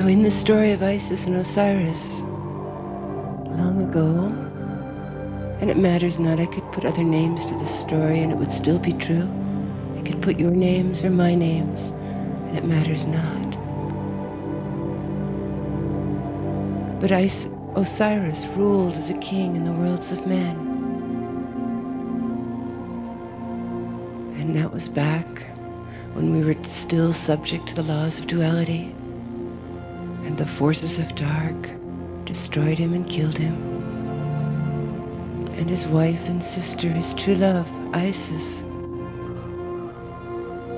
So in the story of Isis and Osiris, long ago, and it matters not, I could put other names to the story and it would still be true. I could put your names or my names, and it matters not. But Osiris ruled as a king in the worlds of men. And that was back when we were still subject to the laws of duality, and the forces of dark destroyed him and killed him. And his wife and sister, his true love, Isis,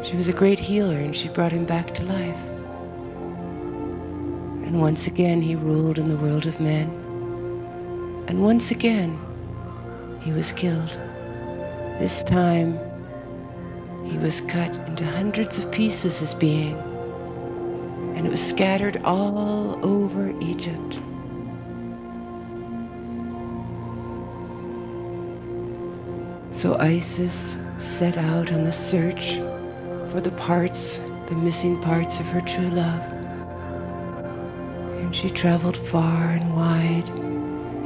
she was a great healer, and she brought him back to life. And once again he ruled in the world of men. And once again he was killed. This time he was cut into hundreds of pieces, his being, and it was scattered all over Egypt. So Isis set out on the search for the missing parts of her true love. And she traveled far and wide,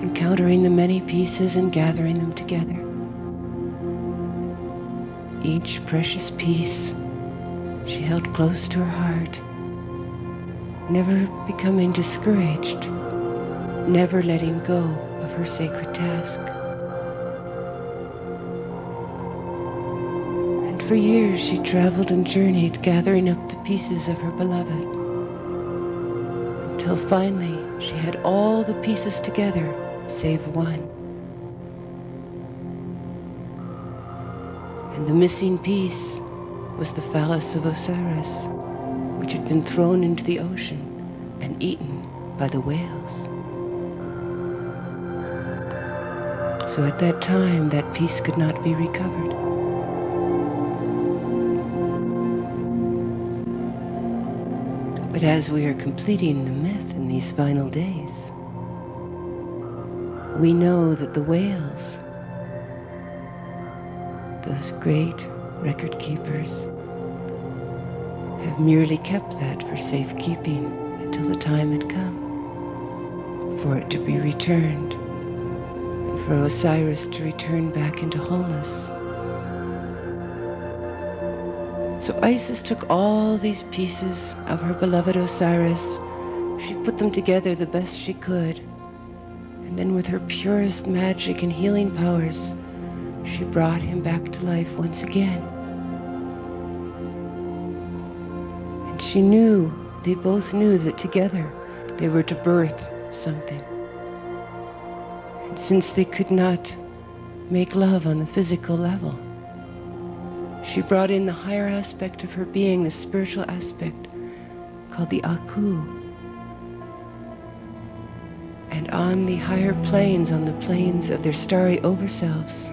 encountering the many pieces and gathering them together. Each precious piece she held close to her heart, never becoming discouraged, never letting go of her sacred task. And for years she traveled and journeyed, gathering up the pieces of her beloved, until finally she had all the pieces together, save one. And the missing piece was the phallus of Osiris, which had been thrown into the ocean and eaten by the whales. So at that time, that piece could not be recovered. But as we are completing the myth in these final days, we know that the whales, those great record keepers, have merely kept that for safekeeping until the time had come for it to be returned, and for Osiris to return back into wholeness. So Isis took all these pieces of her beloved Osiris, she put them together the best she could, and then with her purest magic and healing powers, she brought him back to life once again. And she knew, they both knew that together they were to birth something. And since they could not make love on the physical level, she brought in the higher aspect of her being, the spiritual aspect called the Aku. And on the higher planes, on the planes of their starry overselves,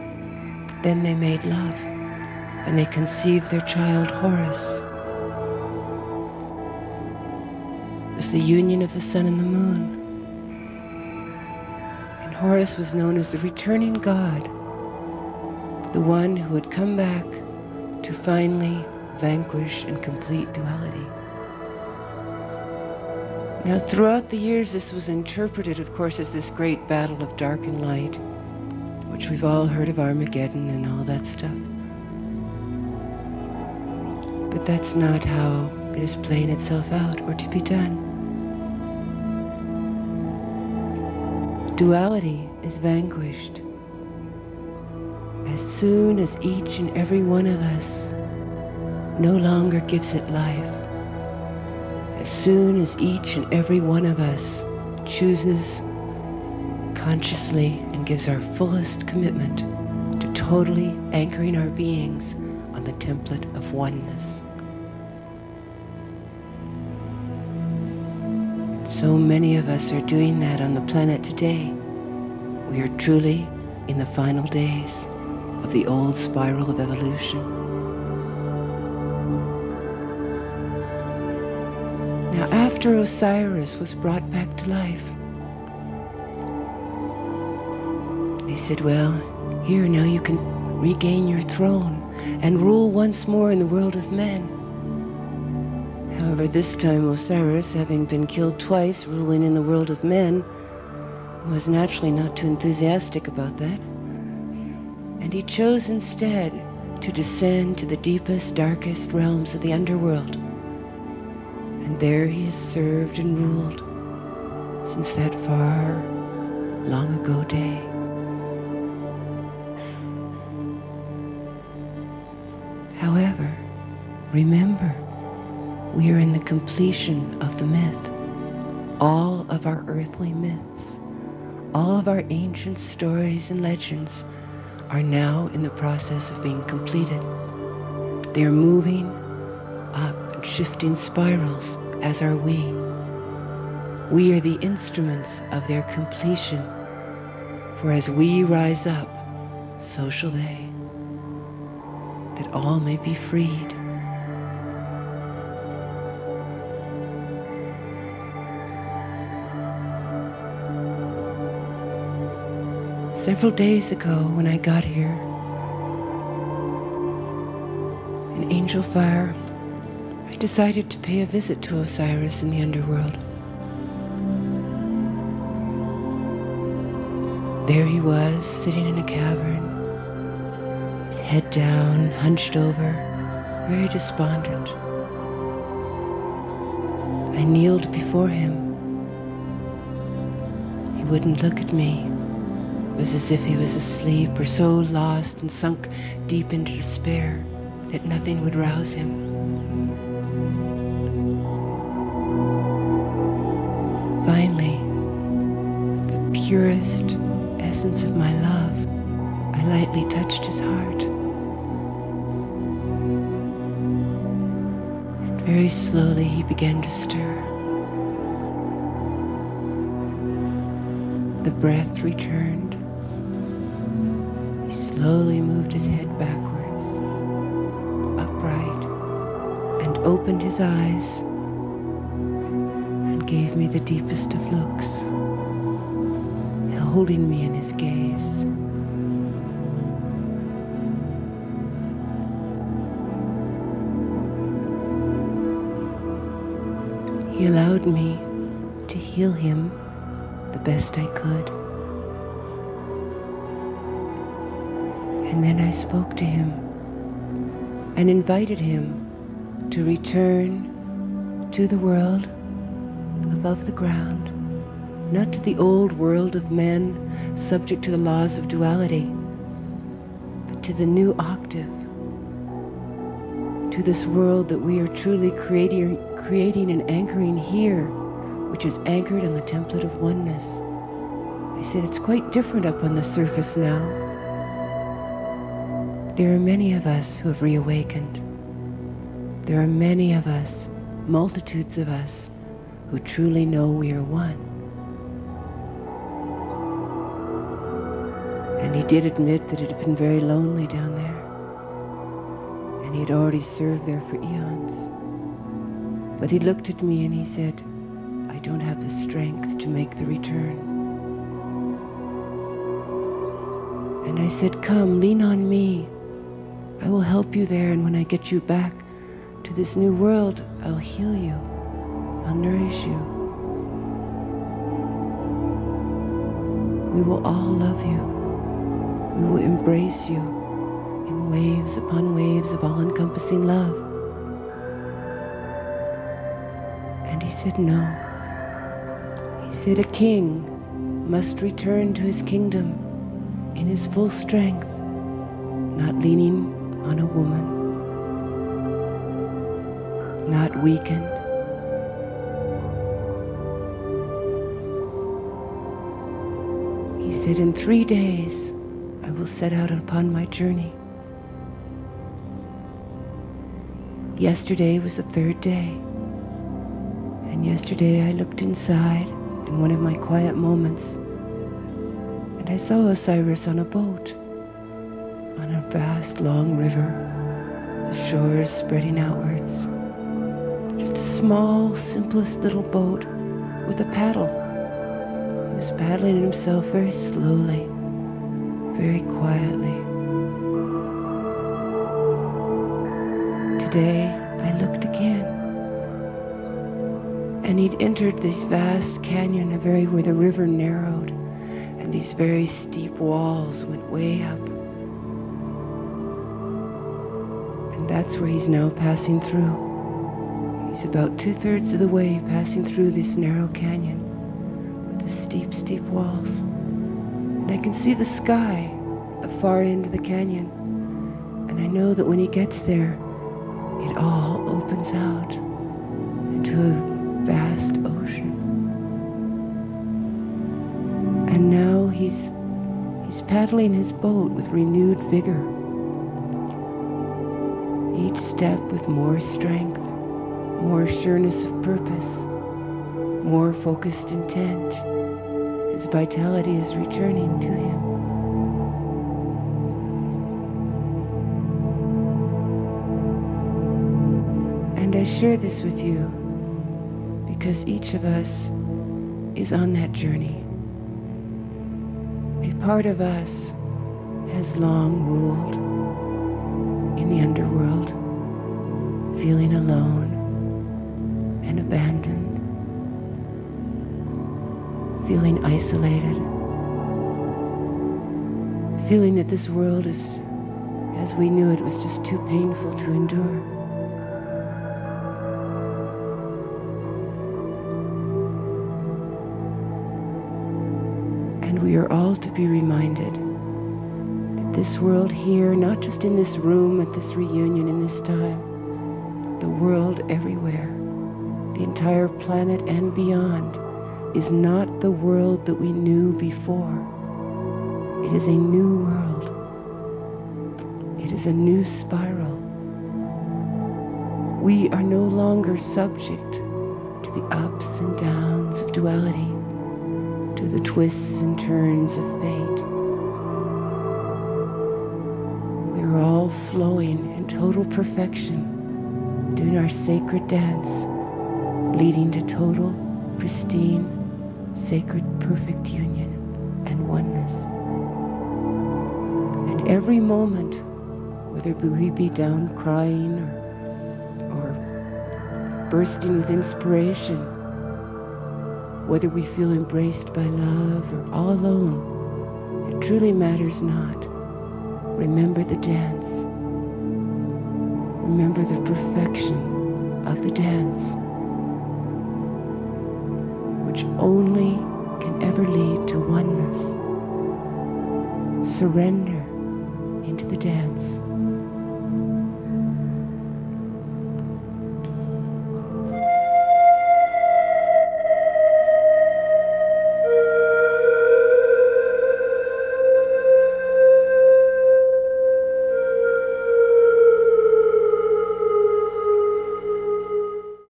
then they made love, and they conceived their child Horus. It was the union of the sun and the moon. And Horus was known as the returning god, the one who had come back to finally vanquish and complete duality. Now, throughout the years, this was interpreted, of course, as this great battle of dark and light, which we've all heard of Armageddon and all that stuff. But that's not how it is playing itself out or to be done. Duality is vanquished as soon as each and every one of us no longer gives it life. As soon as each and every one of us chooses consciously and gives our fullest commitment to totally anchoring our beings on the template of oneness. So many of us are doing that on the planet today. We are truly in the final days of the old spiral of evolution. Now, after Osiris was brought back to life, they said, well, here now you can regain your throne and rule once more in the world of men. However, this time Osiris, having been killed twice, ruling in the world of men, was naturally not too enthusiastic about that. And he chose instead to descend to the deepest, darkest realms of the underworld. And there he has served and ruled since that far, long ago day. However, remember, we are in the completion of the myth. All of our earthly myths, all of our ancient stories and legends are now in the process of being completed. They are moving up and shifting spirals, as are we. We are the instruments of their completion, for as we rise up, so shall they, that all may be freed. Several days ago, when I got here, in Angel Fire, I decided to pay a visit to Osiris in the underworld. There he was, sitting in a cavern, his head down, hunched over, very despondent. I kneeled before him. He wouldn't look at me. It was as if he was asleep or so lost and sunk deep into despair that nothing would rouse him. Finally, with the purest essence of my love, I lightly touched his heart. And very slowly he began to stir. The breath returned. He slowly moved his head backwards, upright, and opened his eyes and gave me the deepest of looks, holding me in his gaze. He allowed me to heal him the best I could. And then I spoke to him and invited him to return to the world above the ground, not to the old world of men subject to the laws of duality, but to the new octave, to this world that we are truly creating and anchoring here, which is anchored on the template of oneness. I said, it's quite different up on the surface now. There are many of us who have reawakened. There are many of us, multitudes of us, who truly know we are one. And he did admit that it had been very lonely down there, and he had already served there for eons. But he looked at me and he said, I don't have the strength to make the return. And I said, come, lean on me. I will help you there, and when I get you back to this new world, I'll heal you. I'll nourish you. We will all love you. We will embrace you in waves upon waves of all-encompassing love. And he said, no. He said, a king must return to his kingdom in his full strength, not leaning on a woman, not weakened. He said, in 3 days, I will set out upon my journey. Yesterday was the 3rd day, and yesterday I looked inside in one of my quiet moments, and I saw Osiris on a boat, on a vast, long river, the shores spreading outwards. Just a small, simplest little boat with a paddle. He was paddling himself very slowly, very quietly. Today, I looked again, And he'd entered this vast canyon, where the river narrowed, and these very steep walls went way up. And that's where he's now passing through. He's about 2/3 of the way passing through this narrow canyon with the steep, steep walls. And I can see the sky at the far end of the canyon. And I know that when he gets there, it all opens out into a vast ocean. And now he's paddling his boat with renewed vigor. Each step with more strength, more sureness of purpose, more focused intent. His vitality is returning to him. And I share this with you because each of us is on that journey. A part of us has long ruled in the underworld, feeling alone and abandoned, feeling isolated, feeling that this world is, as we knew it, was just too painful to endure. And we are all to be reminded that this world here, not just in this room, at this reunion, in this time, the world everywhere, the entire planet and beyond, is not the world that we knew before. It is a new world. It is a new spiral. We are no longer subject to the ups and downs of duality, to the twists and turns of fate. We are all flowing in total perfection, doing our sacred dance, leading to total, pristine, sacred, perfect union and oneness. And every moment, whether we be down crying or bursting with inspiration, whether we feel embraced by love or all alone, it truly matters not. Remember the dance. Remember the perfection of the dance, which only can ever lead to oneness. Surrender into the dance.